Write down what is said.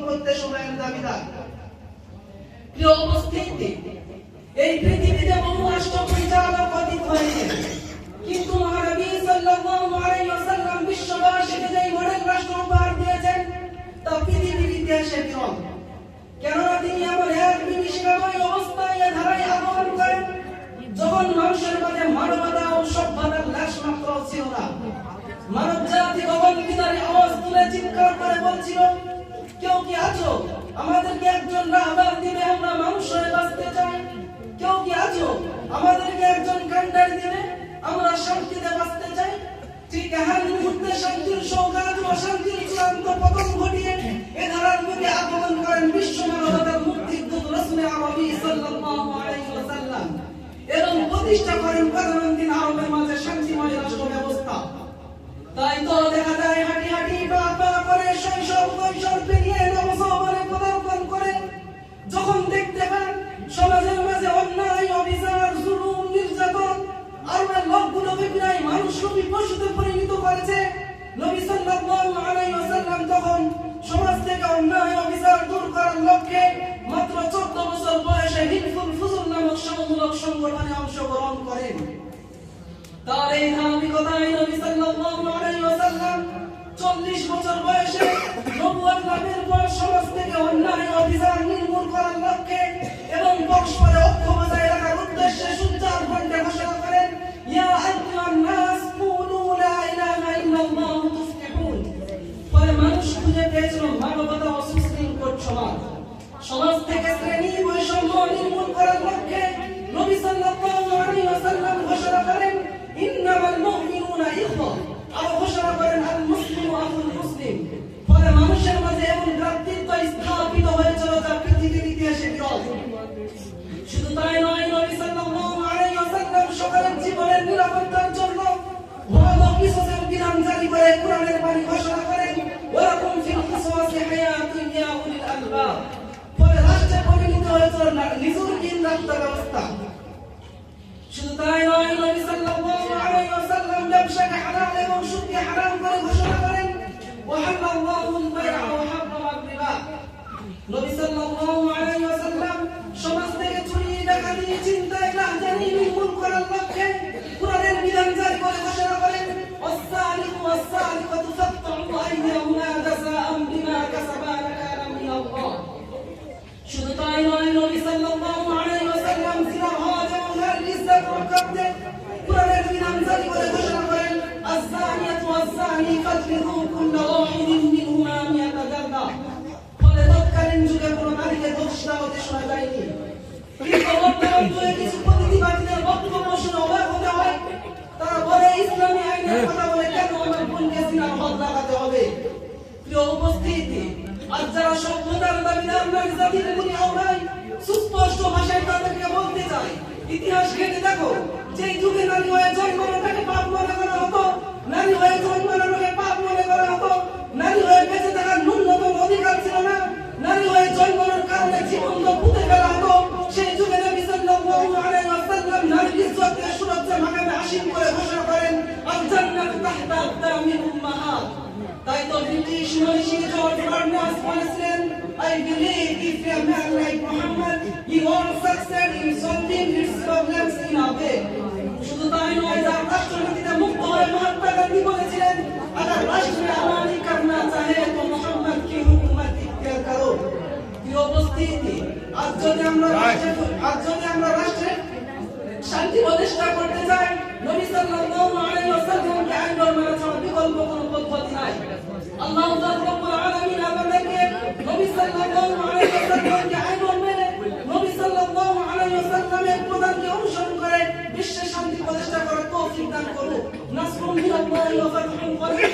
করতে সময়ের দাবিদার। প্রিয় উপস্থিতি, এই পৃথিবীতে বহু রাষ্ট্র পরিচালক অতীত হয়েছে, কিন্তু মহানবী সাল্লাল্লাহু আলাইহি ওয়াসাল্লাম বিশ্ববাসীকে যে মডেল রাষ্ট্র উপহার দিয়েছেন তা পৃথিবীর ইতিহাসে বিরল। কেননা তিনি এমন এক বিভীষিকাময় অবস্থায় এ ধারায় আগমন করেন যখন মানুষের মাঝে মানবতা ও সভ্যতার লেশ মাত্র ছিল না। মানব জাতি গগনবিদারী আওয়াজ তুলে চিৎকার করে বলছিল, কেউ কি আছো আমাদেরকে একজন রাহবার দিবে, আমরা মানুষ হয়ে বাঁচতে চাই। কেউ কি আছো আমাদেরকে একজন কান্ডারি দিবে, আমরা শান্তিতে বাঁচতে চাই। ঠিক এমন মুহূর্তে শান্তির সৌগাত ও শান্তির চূড়ান্ত পতন ঘটিয়ে এ ধারার বুকে আগমন করেন বিশ্ব মানবতার মুক্তির দূত রাসূল আরবী সাল্লাল্লাহু আলাইহি ওয়াসাল্লাম এবং প্রতিষ্ঠা করেন কদমন্দিন আরবের মাঝে শান্তিময় রাষ্ট্র ব্যবস্থা। তাই তো দেখা যায় হাঁটি হাঁটি পা পা করে শৈশব কৈশোর পেরিয়ে নবযৌবনে পদার্পণ করে যখন দেখতে পান সমাজের মাঝে অন্যায়, অবিচার, জুলুম, নির্যাতন আরবের লোকগুলোকে প্রায় মানুষরূপী পশুতে পরিণত করেছে, নবী সাল্লাল্লাহু আলাইহি ওয়াসাল্লাম তখন সমাজ থেকে অন্যায় অবিচার দূর করার লক্ষ্যে মাত্র 14 বছর বয়সে হিলফুল ফুজুল নামক সমমূলক সংগঠনে অংশগ্রহণ করেন। তার এই ধার্মিকতায় নবী সাল্লাল্লাহু আলাইহি ওয়াসাল্লাম 40 বছর বয়সে নবুয়ত লাভের পর সমাজ থেকে অন্যায় অবিচার নির্মূল করার লক্ষ্যে এবং পরস্পরে ঐক্য বজায় রাখার উদ্দেশ্যে সুচ্চার কণ্ঠে ঘোষণা করেন, ইয়া আইয়ুহান নাস কুলু লা ইলাহা ইল্লাল্লাহু তুফলিহুন। পরে মানুষ খুঁজে পেয়েছিল মানবতা ও সুশৃঙ্খল সমাজ। সমাজ থেকে শ্রেণী বৈষম্য নির্মূল করার লক্ষ্যে নবী সাল্লাল্লাহু আলাইহি ওয়াসাল্লাম ঘোষণা করেন, ইন্নামাল মুমিনুনা ইখওয়া, আর ঘোষণা করেন আল মুসলিমু আখুল মুসলিম। ফলে মানুষের মাঝে এমন ভ্রাতৃত্ব স্থাপিত হয়েছিল যা পৃথিবীর ইতিহাসে বিরল। শুধু তাই নয়, নবী সাল্লাল্লাহু আলাইহি ওয়াসাল্লাম সকলের জীবনের নিরাপত্তার জন্য ওয়াদা কিসাসের বিধান জারি করে কোরআনের বাণী ঘোষণা করেন, ওয়ালাকুম ফিল কিসাসি হায়াতুন ইয়া উলিল আলবাব। ফলে রাষ্ট্রে পরিণত হয়েছিল নিজুরহীন রাষ্ট্র ব্যবস্থা। শুধু তাই নয়, নবী সাল্লাল্লাহু আলাইহি ওয়াসাল্লাম ব্যবসাকে হালাল এবং সুদকে হারাম করে ঘোষণা করেন, ওয়াহাল্লাল্লাহুল বাই'a ওয়া হারামার রিবা। নবী সাল্লাল্লাহু আলাইহি ওয়াসাল্লাম সমাজ থেকে চুরি, ডাকাতি, ছিনতাই, রাহাজানি নির্মূল করার লক্ষ্যে কোরআনের বিধান জারি করে ঘোষণা করেন, ওয়াস-সারিকু ওয়াস-সারিকাতু ফাকতাউ আইদিয়াহুমা জাযাআন বিমা কাসাবা নাকালা মিনাল্লাহ। শুধু তাই নয়, নবী সাল্লাল্লাহু আলাইহি ওয়াসাল্লাম জিনা, হজ এবং নারীর ইজ্জত রক্ষার্থে কোরআনের বিধান জারি করে ঘোষণা করেন, আয-যানিয়াতু ওয়াজ-যানি ফাজলিদু কুল্লা ওয়াহিদিন মিনহুমা মিয়াতা জালদা। ফলে তৎকালীন যুগে কোনো নারীকে দোষ দেওয়াতে শোনা যায়নি। কিন্তু বর্তমান যুগে কিছু প্রতিবাদীদের বক্তব্য শুনে অবাক হতে হয়। তারা বলে, ইসলামী আইনের কথা বলে কেন আমার বোনকে জিনার হদ লাগাতে হবে? প্রিয় উপস্থিতি, আজ যারা সভ্যতার দাবিদার নারী জাতির গুণী আওরাই সুস্পষ্ট ভাষায় তাদেরকে বলতে চায়, ইতিহাস ঘেঁটে দেখো, যেই যুগে নারী হয়ে জন্মানোটাকে পাপ মনে করা হতো, নারী হয়ে জন্মানোটাকে পাপ মনে করা হতো, নারী হয়ে বেঁচে থাকার ন্যূনতম অধিকার ছিল না, নারী হয়ে জন্মানোর কারণে জীবন পুঁতে ফেলা হতো, সেই যুগে নবী সাল্লাল্লাহু আলাইহি ওয়াসাল্লাম নারীর ইজ্জতকে সুরক্ষা মাকামে আসীন করে ঘোষণা করেন, আল জান্নাতু তাহতা আকদামিল উম্মাহাত। তাই তো ব্রিটিশ মনীষী জর্জ বার্নার্স বলেছিলেন, I believe if a man like Muhammad, he won't succeed in solving his problems in a way. শুধু তাই নয়, যার রাষ্ট্রনীতিতে মুক্ত হয়ে মহাত্মা গান্ধী বলেছিলেন, अगर राष्ट्र में अमानी करना चाहे तो मोहम्मद की हुकूमत इख्तियार करो। প্রিয় উপস্থিতি, আজ যদি আমরা রাষ্ট্রে শান্তি প্রতিষ্ঠা করতে চাই, নবী সাল্লাল্লাহু আলাইহি ওয়াসাল্লামকে আইন মানা ছাড়া বিকল্প কোনো পদ্ধতি নাই। আল্লাহ রাব্বুল আলামিন আমাদেরকে নবী সাল্লাল্লাহু আলাইহি ওয়াসাল্লামকে আইন মেনে নবী সাল্লাল্লাহু আলাইহি ওয়াসাল্লামের প্রদানকে অনুসরণ করে বিশ্বে শান্তি প্রতিষ্ঠা করার তৌফিক দান করুন। নাসরুন মিনাল্লাহি ওয়া ফাতহুন করিব।